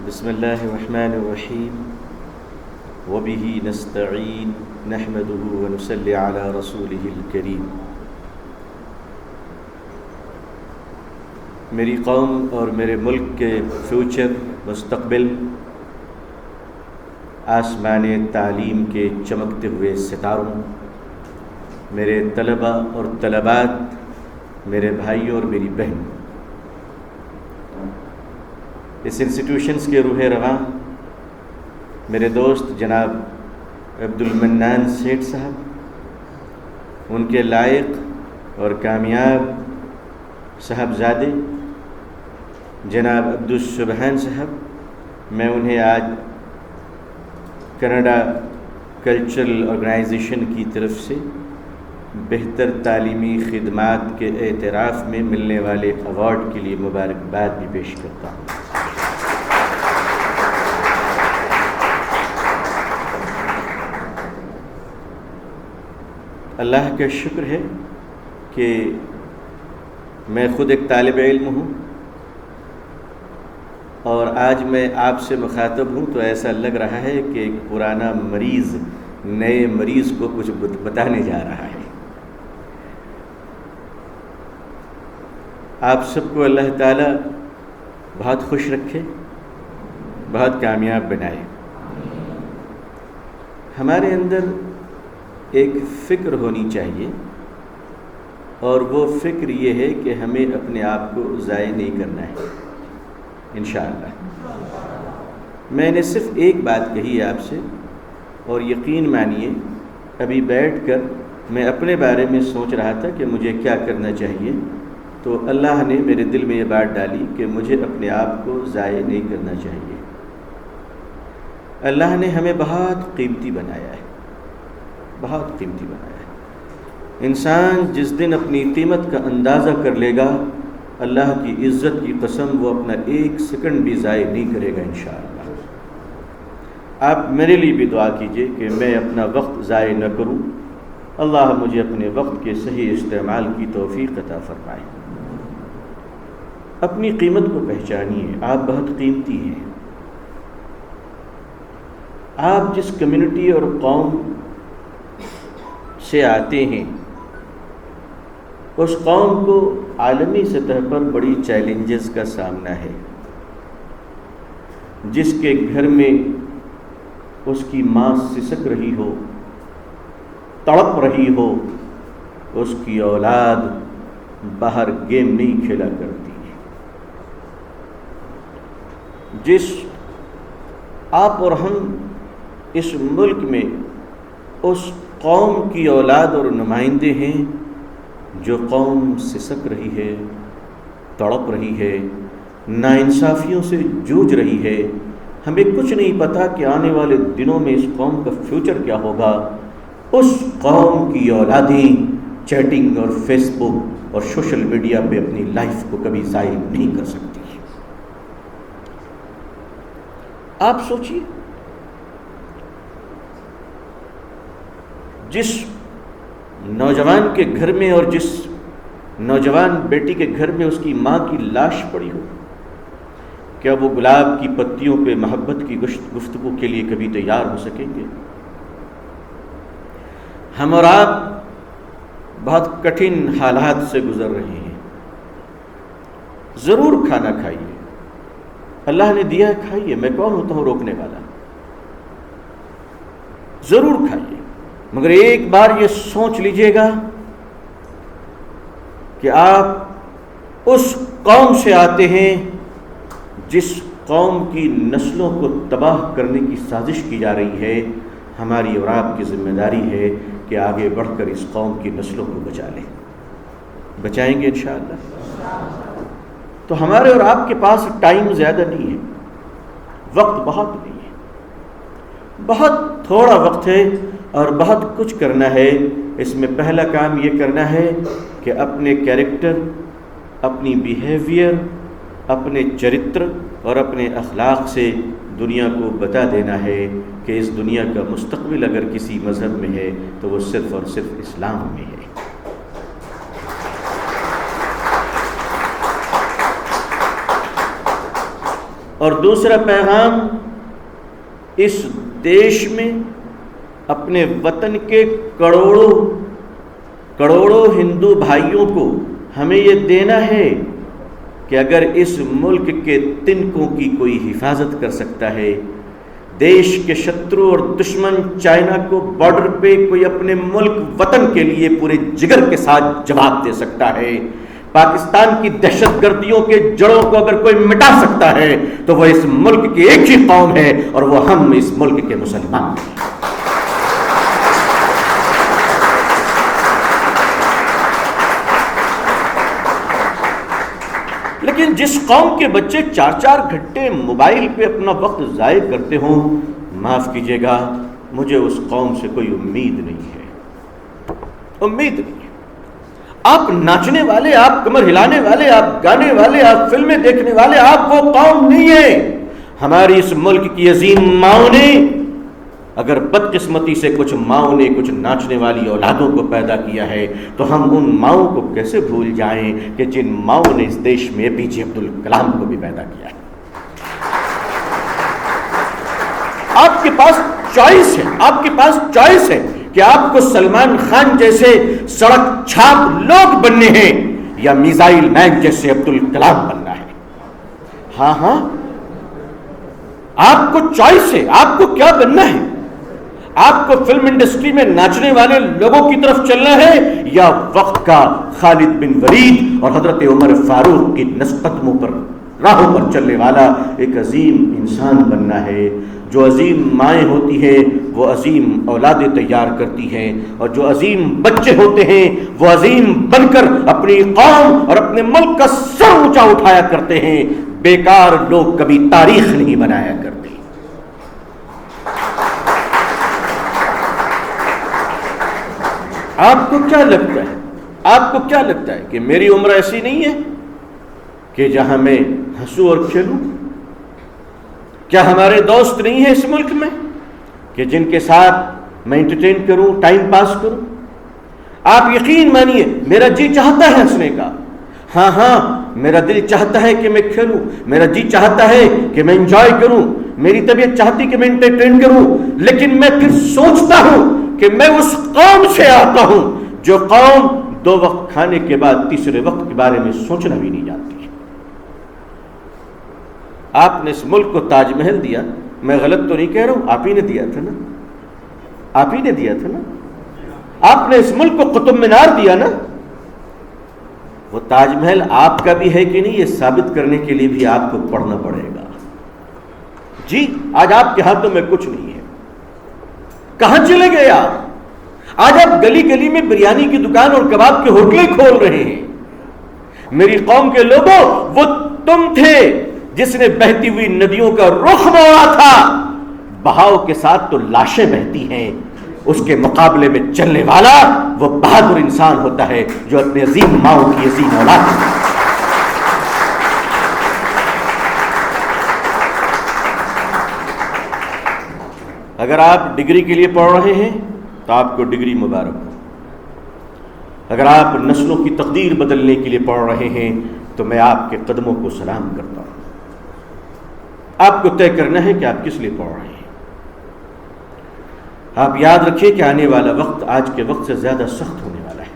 بسم اللہ الرحمن الرحیم وبہ نستعین نحمدہ ونصلی علی رسولہ الکریم۔ میری قوم اور میرے ملک کے فیوچر مستقبل آسمان تعلیم کے چمکتے ہوئے ستاروں، میرے طلباء اور طلبات، میرے بھائی اور میری بہن، اس انسٹیٹیوشنز کے روح رواں میرے دوست جناب عبد المنان سیٹھ صاحب، ان کے لائق اور کامیاب صاحبزادے جناب عبدالسبحان صاحب، میں انہیں آج کینیڈا کلچرل آرگنائزیشن کی طرف سے بہتر تعلیمی خدمات کے اعتراف میں ملنے والے ایوارڈ کے لیے مبارکباد بھی پیش کرتا ہوں۔ اللہ کا شکر ہے کہ میں خود ایک طالب علم ہوں، اور آج میں آپ سے مخاطب ہوں تو ایسا لگ رہا ہے کہ ایک پرانا مریض نئے مریض کو کچھ بتانے جا رہا ہے۔ آپ سب کو اللہ تعالیٰ بہت خوش رکھے، بہت کامیاب بنائے۔ ہمارے اندر ایک فکر ہونی چاہیے، اور وہ فکر یہ ہے کہ ہمیں اپنے آپ کو ضائع نہیں کرنا ہے انشاءاللہ۔ میں نے صرف ایک بات کہی ہے آپ سے، اور یقین مانیے ابھی بیٹھ کر میں اپنے بارے میں سوچ رہا تھا کہ مجھے کیا کرنا چاہیے، تو اللہ نے میرے دل میں یہ بات ڈالی کہ مجھے اپنے آپ کو ضائع نہیں کرنا چاہیے۔ اللہ نے ہمیں بہت قیمتی بنایا ہے، بہت قیمتی بنایا ہے۔ انسان جس دن اپنی قیمت کا اندازہ کر لے گا، اللہ کی عزت کی قسم وہ اپنا ایک سیکنڈ بھی ضائع نہیں کرے گا انشاءاللہ۔ آپ میرے لیے بھی دعا کیجئے کہ میں اپنا وقت ضائع نہ کروں، اللہ مجھے اپنے وقت کے صحیح استعمال کی توفیق عطا فرمائے۔ اپنی قیمت کو پہچانیے، آپ بہت قیمتی ہیں۔ آپ جس کمیونٹی اور قوم سے آتے ہیں، اس قوم کو عالمی سطح پر بڑی چیلنجز کا سامنا ہے۔ جس کے گھر میں اس کی ماں سسک رہی ہو، تڑپ رہی ہو، اس کی اولاد باہر گیم نہیں کھیلا کرتی۔ جس آپ اور ہم اس ملک میں اس قوم کی اولاد اور نمائندے ہیں جو قوم سسک رہی ہے، تڑپ رہی ہے، ناانصافیوں سے جوجھ رہی ہے۔ ہمیں کچھ نہیں پتا کہ آنے والے دنوں میں اس قوم کا فیوچر کیا ہوگا۔ اس قوم کی اولادیں چیٹنگ اور فیس بک اور سوشل میڈیا پہ اپنی لائف کو کبھی ضائع نہیں کر سکتی۔ آپ سوچیے، جس نوجوان کے گھر میں اور جس نوجوان بیٹی کے گھر میں اس کی ماں کی لاش پڑی ہو، کیا وہ گلاب کی پتیوں پہ محبت کی گفتگو کے لیے کبھی تیار ہو سکیں گے؟ ہم اور آپ بہت کٹھن حالات سے گزر رہے ہیں۔ ضرور کھانا کھائیے، اللہ نے دیا ہے، کھائیے، میں کون ہوتا ہوں روکنے والا؟ ضرور کھائیے، مگر ایک بار یہ سوچ لیجئے گا کہ آپ اس قوم سے آتے ہیں جس قوم کی نسلوں کو تباہ کرنے کی سازش کی جا رہی ہے۔ ہماری اور آپ کی ذمہ داری ہے کہ آگے بڑھ کر اس قوم کی نسلوں کو بچا لیں۔ بچائیں گے انشاءاللہ۔ تو ہمارے اور آپ کے پاس ٹائم زیادہ نہیں ہے، وقت بہت نہیں ہے، بہت تھوڑا وقت ہے، اور بہت کچھ کرنا ہے۔ اس میں پہلا کام یہ کرنا ہے کہ اپنے کیریکٹر، اپنی بیہیویئر، اپنے چرتر اور اپنے اخلاق سے دنیا کو بتا دینا ہے کہ اس دنیا کا مستقبل اگر کسی مذہب میں ہے تو وہ صرف اور صرف اسلام میں ہے۔ اور دوسرا پیغام، اس دیش میں اپنے وطن کے کروڑوں ہندو بھائیوں کو ہمیں یہ دینا ہے کہ اگر اس ملک کے تنکوں کی کوئی حفاظت کر سکتا ہے، دیش کے شترو اور دشمن چائنا کو بارڈر پہ کوئی اپنے ملک وطن کے لیے پورے جگر کے ساتھ جواب دے سکتا ہے، پاکستان کی دہشت گردیوں کے جڑوں کو اگر کوئی مٹا سکتا ہے تو وہ اس ملک کی ایک ہی قوم ہے، اور وہ ہم اس ملک کے مسلمان ہیں۔ لیکن جس قوم کے بچے 4 گھنٹے موبائل پہ اپنا وقت ضائع کرتے ہوں، معاف کیجیے گا، مجھے اس قوم سے کوئی امید نہیں ہے، امید نہیں ہے۔ آپ ناچنے والے، آپ کمر ہلانے والے، آپ گانے والے، آپ فلمیں دیکھنے والے، آپ وہ قوم نہیں ہیں۔ ہماری اس ملک کی عظیم ماؤں نے، اگر بدقسمتی سے کچھ ماؤں نے کچھ ناچنے والی اولادوں کو پیدا کیا ہے تو ہم ان ماؤں کو کیسے بھول جائیں کہ جن ماؤں نے اس دیش میں APJ عبدالکلام کو بھی پیدا کیا ہے۔ آپ کے پاس چوائس ہے، آپ کے پاس چوائس ہے کہ آپ کو سلمان خان جیسے سڑک چھاپ لوگ بننے ہیں یا میزائل مین جیسے عبدالکلام بننا ہے۔ ہاں، آپ کو چوائس ہے، آپ کو کیا بننا ہے۔ آپ کو فلم انڈسٹری میں ناچنے والے لوگوں کی طرف چلنا ہے یا وقت کا خالد بن ولید اور حضرت عمر فاروق کی قدموں پر، راہوں پر چلنے والا ایک عظیم انسان بننا ہے۔ جو عظیم مائیں ہوتی ہیں وہ عظیم اولادیں تیار کرتی ہیں، اور جو عظیم بچے ہوتے ہیں وہ عظیم بن کر اپنی قوم اور اپنے ملک کا سر اونچا اٹھایا کرتے ہیں۔ بیکار لوگ کبھی تاریخ نہیں بنایا کرتے۔ آپ کو کیا لگتا ہے، آپ کو کیا لگتا ہے کہ میری عمر ایسی نہیں ہے کہ جہاں میں ہنسوں اور کھیلوں؟ کیا ہمارے دوست نہیں ہیں اس ملک میں کہ جن کے ساتھ میں انٹرٹین کروں، ٹائم پاس کروں؟ آپ یقین مانیے میرا جی چاہتا ہے ہنسنے کا، ہاں میرا دل چاہتا ہے کہ میں کھیلوں، میرا جی چاہتا ہے کہ میں انجوائے کروں، میری طبیعت چاہتی کہ میں انٹرٹین کروں، لیکن میں پھر سوچتا ہوں کہ میں اس قوم سے آتا ہوں جو قوم 2 وقت کھانے کے بعد تیسرے وقت کے بارے میں سوچنا بھی نہیں جانتی۔ آپ نے اس ملک کو تاج محل دیا، میں غلط تو نہیں کہہ رہا ہوں، آپ ہی نے دیا تھا نا، آپ ہی نے دیا تھا نا۔ آپ نے اس ملک کو قطب مینار دیا نا۔ وہ تاج محل آپ کا بھی ہے کہ نہیں، یہ ثابت کرنے کے لیے بھی آپ کو پڑھنا پڑے گا۔ جی آج آپ کے ہاتھوں میں کچھ نہیں ہے، کہاں چلے گئے آپ؟ آج آپ گلی گلی میں بریانی کی دکان اور کباب کے ہوٹلیں کھول رہے ہیں۔ میری قوم کے لوگوں، وہ تم تھے جس نے بہتی ہوئی ندیوں کا رخ موڑا تھا۔ بہاؤ کے ساتھ تو لاشیں بہتی ہیں، اس کے مقابلے میں چلنے والا وہ بہادر انسان ہوتا ہے جو اپنے عظیم ماؤں کی عظیم اولاد ہے۔ اگر آپ ڈگری کے لیے پڑھ رہے ہیں تو آپ کو ڈگری مبارک ہو۔ اگر آپ نسلوں کی تقدیر بدلنے کے لیے پڑھ رہے ہیں تو میں آپ کے قدموں کو سلام کرتا ہوں۔ آپ کو طے کرنا ہے کہ آپ کس لیے پڑھ رہے ہیں۔ آپ یاد رکھیں کہ آنے والا وقت آج کے وقت سے زیادہ سخت ہونے والا ہے۔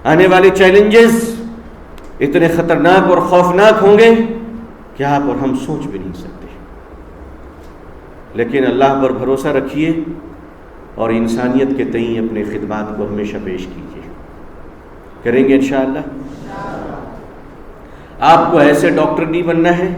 آنے والے چیلنجز اتنے خطرناک اور خوفناک ہوں گے کہ آپ اور ہم سوچ بھی نہیں سکتے، لیکن اللہ پر بھروسہ رکھیے اور انسانیت کے تئیں اپنے خدمات کو ہمیشہ پیش کیجیے۔ کریں گے انشاءاللہ۔ آپ کو ایسے ڈاکٹر نہیں بننا ہے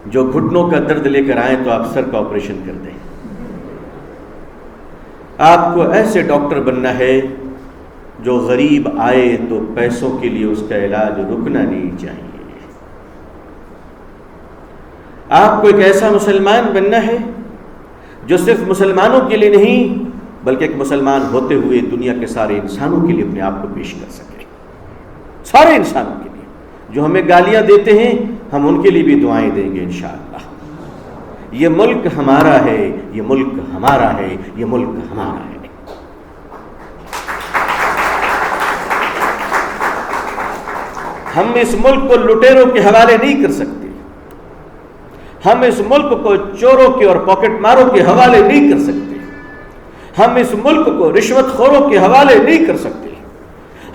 جو گھٹنوں کا درد لے کر آئیں تو آپ سر کا آپریشن کر دیں۔ آپ کو ایسے ڈاکٹر بننا ہے جو غریب آئے تو پیسوں کے لیے اس کا علاج رکنا نہیں چاہیے۔ آپ کو ایک ایسا مسلمان بننا ہے جو صرف مسلمانوں کے لیے نہیں بلکہ ایک مسلمان ہوتے ہوئے دنیا کے سارے انسانوں کے لیے اپنے آپ کو پیش کر سکے۔ سارے انسانوں کے لیے، جو ہمیں گالیاں دیتے ہیں ہم ان کے لیے بھی دعائیں دیں گے انشاءاللہ۔ یہ ملک ہمارا ہے، یہ ملک ہمارا ہے، یہ ملک ہمارا ہے۔ ہم اس ملک کو لٹیروں کے حوالے نہیں کر سکتے، ہم اس ملک کو چوروں کے اور پاکٹ ماروں کے حوالے نہیں کر سکتے، ہم اس ملک کو رشوت خوروں کے حوالے نہیں کر سکتے،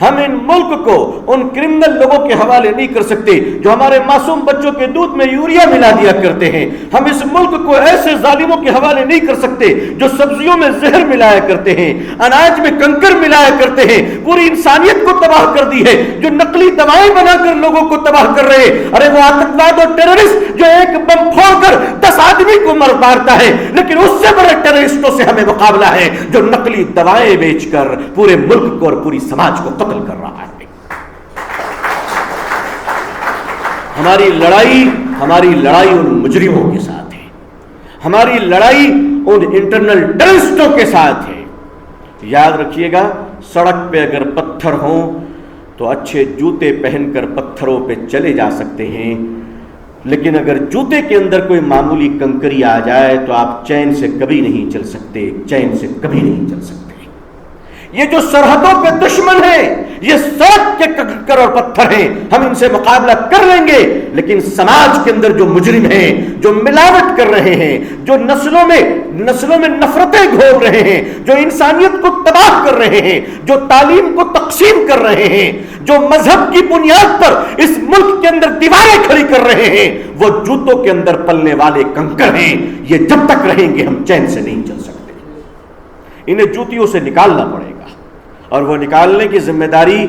ہم ان ملک کو ان کرمنل لوگوں کے حوالے نہیں کر سکتے جو ہمارے معصوم بچوں کے دودھ میں یوریا ملا دیا کرتے ہیں، ہم اس ملک کو ایسے ظالموں کے حوالے نہیں کر سکتے جو سبزیوں میں زہر ملایا کرتے ہیں، اناج میں کنکر ملایا کرتے ہیں، پوری انسانیت کو تباہ کر دی ہے، جو نقلی دوائیں بنا کر لوگوں کو تباہ کر رہے ہیں۔ ارے وہ آتنکواد اور ٹیررسٹ جو ایک بم پھوڑ کر 10 آدمی کو مارتا ہے، لیکن اس سے بڑے ٹیررسٹوں سے ہمیں مقابلہ ہے جو نقلی دوائیں بیچ کر پورے ملک کو اور پوری سماج کو قتل کر رہا ہے۔ ہماری لڑائی ان مجرموں کے ساتھ ہے، ہماری لڑائی ان انٹرنل ٹیررسٹوں کے ساتھ ہے۔ یاد رکھیے گا، سڑک پہ اگر پتھر ہوں تو اچھے جوتے پہن کر پتھروں پہ چلے جا سکتے ہیں، لیکن اگر جوتے کے اندر کوئی معمولی کنکری آ جائے تو آپ چین سے کبھی نہیں چل سکتے، چین سے کبھی نہیں چل سکتے۔ یہ جو سرحدوں پہ دشمن ہیں، یہ سڑک کے کنکر اور پتھر ہیں، ہم ان سے مقابلہ کر لیں گے، لیکن سماج کے اندر جو مجرم ہیں، جو ملاوٹ کر رہے ہیں، جو نسلوں میں نفرتیں گھول رہے ہیں، جو انسانیت کو تباہ کر رہے ہیں، جو تعلیم کو تقسیم کر رہے ہیں، جو مذہب کی بنیاد پر اس ملک کے اندر دیواریں کھڑی کر رہے ہیں، وہ جوتوں کے اندر پلنے والے کنکر ہیں۔ یہ جب تک رہیں گے ہم چین سے نہیں چل سکتے، انہیں جوتیوں سے نکالنا پڑے گا، اور وہ نکالنے کی ذمہ داری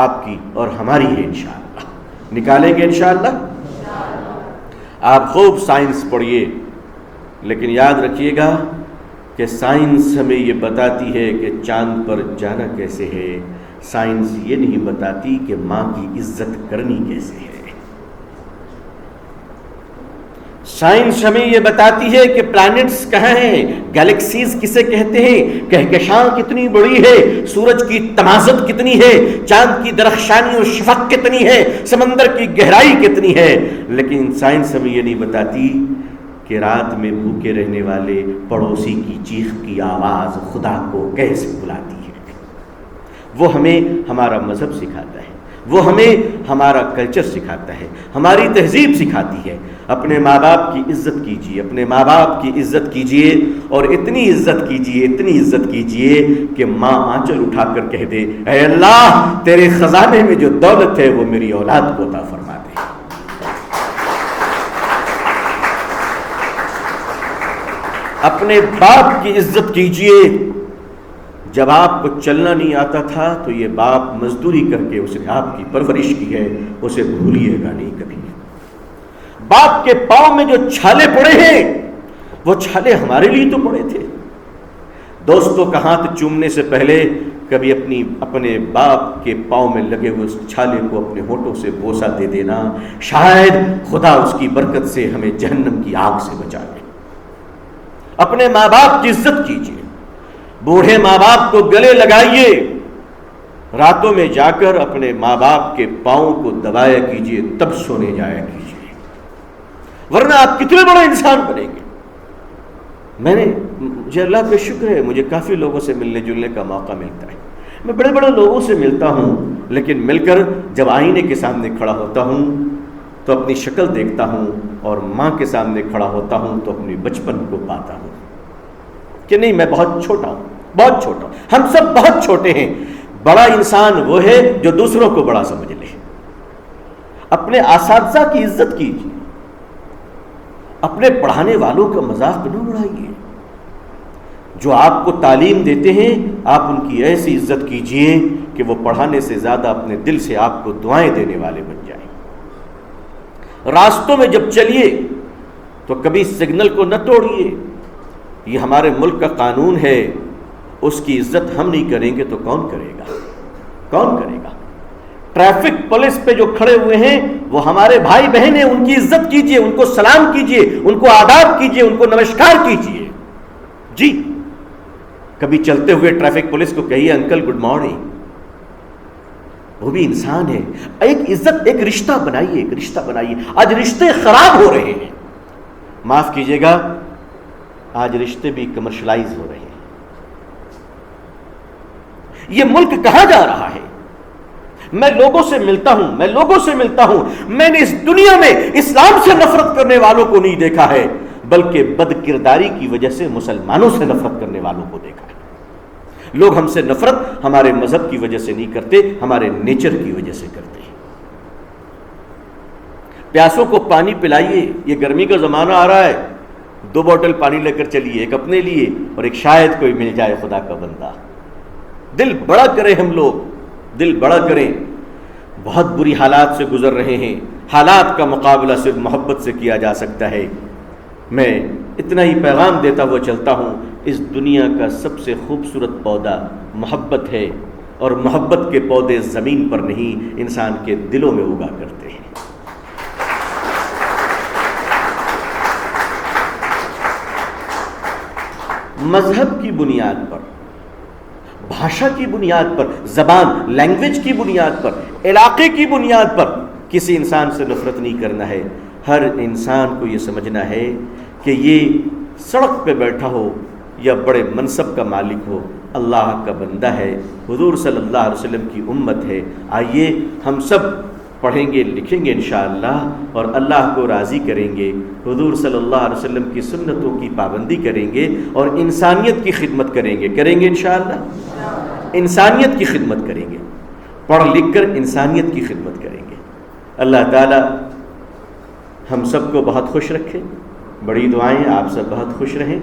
آپ کی اور ہماری ہے۔ انشاءاللہ نکالیں گے انشاءاللہ۔ آپ خوب سائنس پڑھیے، لیکن یاد رکھیے گا کہ سائنس ہمیں یہ بتاتی ہے کہ چاند پر جانا کیسے ہے، سائنس یہ نہیں بتاتی کہ ماں کی عزت کرنی کیسے ہے۔ سائنس ہمیں یہ بتاتی ہے کہ پلانٹس کہاں ہیں، گیلیکسیز کسے کہتے ہیں، کہکشاں کتنی بڑی ہے، سورج کی تمازت کتنی ہے، چاند کی درخشانی و شفق کتنی ہے، سمندر کی گہرائی کتنی ہے، لیکن سائنس ہمیں یہ نہیں بتاتی کہ رات میں بھوکے رہنے والے پڑوسی کی چیخ کی آواز خدا کو کیسے بلاتی ہے۔ وہ ہمیں ہمارا مذہب سکھاتا ہے، وہ ہمیں ہمارا کلچر سکھاتا ہے، ہماری تہذیب سکھاتی ہے۔ اپنے ماں باپ کی عزت کیجیے، اپنے ماں باپ کی عزت کیجیے، اور اتنی عزت کیجیے، اتنی عزت کیجیے کہ ماں آنچل اٹھا کر کہہ دے، اے اللہ تیرے خزانے میں جو دولت ہے وہ میری اولاد کو عطا فرما دے۔ اپنے باپ کی عزت کیجیے۔ جب آپ کو چلنا نہیں آتا تھا تو یہ باپ مزدوری کر کے اس نے آپ کی پرورش کی ہے، اسے بھولیے گا نہیں کبھی۔ باپ کے پاؤں میں جو چھالے پڑے ہیں وہ چھالے ہمارے لیے تو پڑے تھے۔ دوستوں کا ہاتھ چومنے سے پہلے کبھی اپنے باپ کے پاؤں میں لگے ہوئے اس چھالے کو اپنے ہونٹوں سے بوسہ دے دینا، شاید خدا اس کی برکت سے ہمیں جہنم کی آگ سے بچا لے۔ اپنے ماں باپ کی عزت کیجیے، بوڑھے ماں باپ کو گلے لگائیے، راتوں میں جا کر اپنے ماں باپ کے پاؤں کو دبایا کیجیے، تب سونے جایا کیجیے، ورنہ آپ کتنے بڑے انسان بنیں گے۔ مجھے اللہ کا شکر ہے، مجھے کافی لوگوں سے ملنے جلنے کا موقع ملتا ہے، میں بڑے بڑے لوگوں سے ملتا ہوں، لیکن مل کر جب آئینے کے سامنے کھڑا ہوتا ہوں تو اپنی شکل دیکھتا ہوں، اور ماں کے سامنے کھڑا ہوتا ہوں تو اپنی بچپن کو پاتا ہوں کہ نہیں، میں بہت چھوٹا ہوں، بہت چھوٹا ہوں، ہم سب بہت چھوٹے ہیں۔ بڑا انسان وہ ہے جو دوسروں کو بڑا سمجھ لے۔ اپنے اساتذہ کی عزت کیجیے، اپنے پڑھانے والوں کا مذاق نہ اڑائیے، جو آپ کو تعلیم دیتے ہیں آپ ان کی ایسی عزت کیجیے کہ وہ پڑھانے سے زیادہ اپنے دل سے آپ کو دعائیں دینے والے بن جائیں۔ راستوں میں جب چلیے تو کبھی سگنل کو نہ توڑیے، یہ ہمارے ملک کا قانون ہے، اس کی عزت ہم نہیں کریں گے تو کون کرے گا؟ کون کرے گا؟ ٹریفک پولیس پہ جو کھڑے ہوئے ہیں وہ ہمارے بھائی بہن ہیں، ان کی عزت کیجیے، ان کو سلام کیجیے، ان کو آداب کیجیے، ان کو نمسکار کیجیے۔ جی کبھی چلتے ہوئے ٹریفک پولیس کو کہیے انکل گڈ مارننگ، وہ بھی انسان ہے۔ ایک عزت، ایک رشتہ بنائیے، ایک رشتہ بنائیے۔ آج رشتے خراب ہو رہے ہیں، معاف کیجیے گا، آج رشتے بھی کمرشلائز ہو رہے ہیں۔ یہ ملک کہاں جا رہا ہے؟ میں لوگوں سے ملتا ہوں، میں نے اس دنیا میں اسلام سے نفرت کرنے والوں کو نہیں دیکھا ہے، بلکہ بد کرداری کی وجہ سے مسلمانوں سے نفرت کرنے والوں کو دیکھا ہے۔ لوگ ہم سے نفرت ہمارے مذہب کی وجہ سے نہیں کرتے، ہمارے نیچر کی وجہ سے کرتے ہیں۔ پیاسوں کو پانی پلائیے، یہ گرمی کا زمانہ آ رہا ہے، 2 بوتل پانی لے کر چلیے، ایک اپنے لیے اور ایک شاید کوئی مل جائے خدا کا بندہ۔ دل بڑا کریں، ہم لوگ دل بڑا کریں۔ بہت بری حالات سے گزر رہے ہیں، حالات کا مقابلہ صرف محبت سے کیا جا سکتا ہے۔ میں اتنا ہی پیغام دیتا ہوا چلتا ہوں، اس دنیا کا سب سے خوبصورت پودا محبت ہے، اور محبت کے پودے زمین پر نہیں، انسان کے دلوں میں اگا کرتے ہیں۔ مذہب کی بنیاد پر، بھاشا کی بنیاد پر، زبان لینگویج کی بنیاد پر، علاقے کی بنیاد پر کسی انسان سے نفرت نہیں کرنا ہے۔ ہر انسان کو یہ سمجھنا ہے کہ یہ سڑک پہ بیٹھا ہو یا بڑے منصب کا مالک ہو، اللہ کا بندہ ہے، حضور صلی اللہ علیہ وسلم کی امت ہے۔ آئیے ہم سب پڑھیں گے، لکھیں گے انشاءاللہ، اور اللہ کو راضی کریں گے، حضور صلی اللہ علیہ وسلم کی سنتوں کی پابندی کریں گے، اور انسانیت کی خدمت کریں گے انشاءاللہ، انسانیت کی خدمت کریں گے، پڑھ لکھ کر انسانیت کی خدمت کریں گے۔ اللہ تعالی ہم سب کو بہت خوش رکھے، بڑی دعائیں، آپ سب بہت خوش رہیں،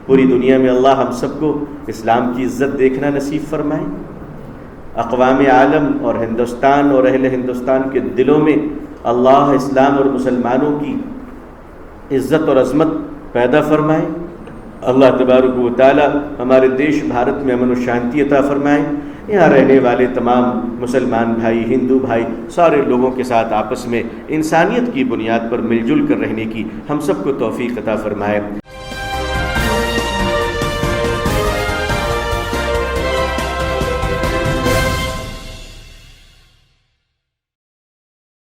پوری دنیا میں اللہ ہم سب کو اسلام کی عزت دیکھنا نصیب فرمائے، اقوام عالم اور ہندوستان اور اہل ہندوستان کے دلوں میں اللہ اسلام اور مسلمانوں کی عزت اور عظمت پیدا فرمائے۔ اللہ تبارک و تعالی ہمارے دیش بھارت میں امن و شانتی عطا فرمائے، یہاں رہنے والے تمام مسلمان بھائی، ہندو بھائی، سارے لوگوں کے ساتھ آپس میں انسانیت کی بنیاد پر مل جل کر رہنے کی ہم سب کو توفیق عطا فرمائے۔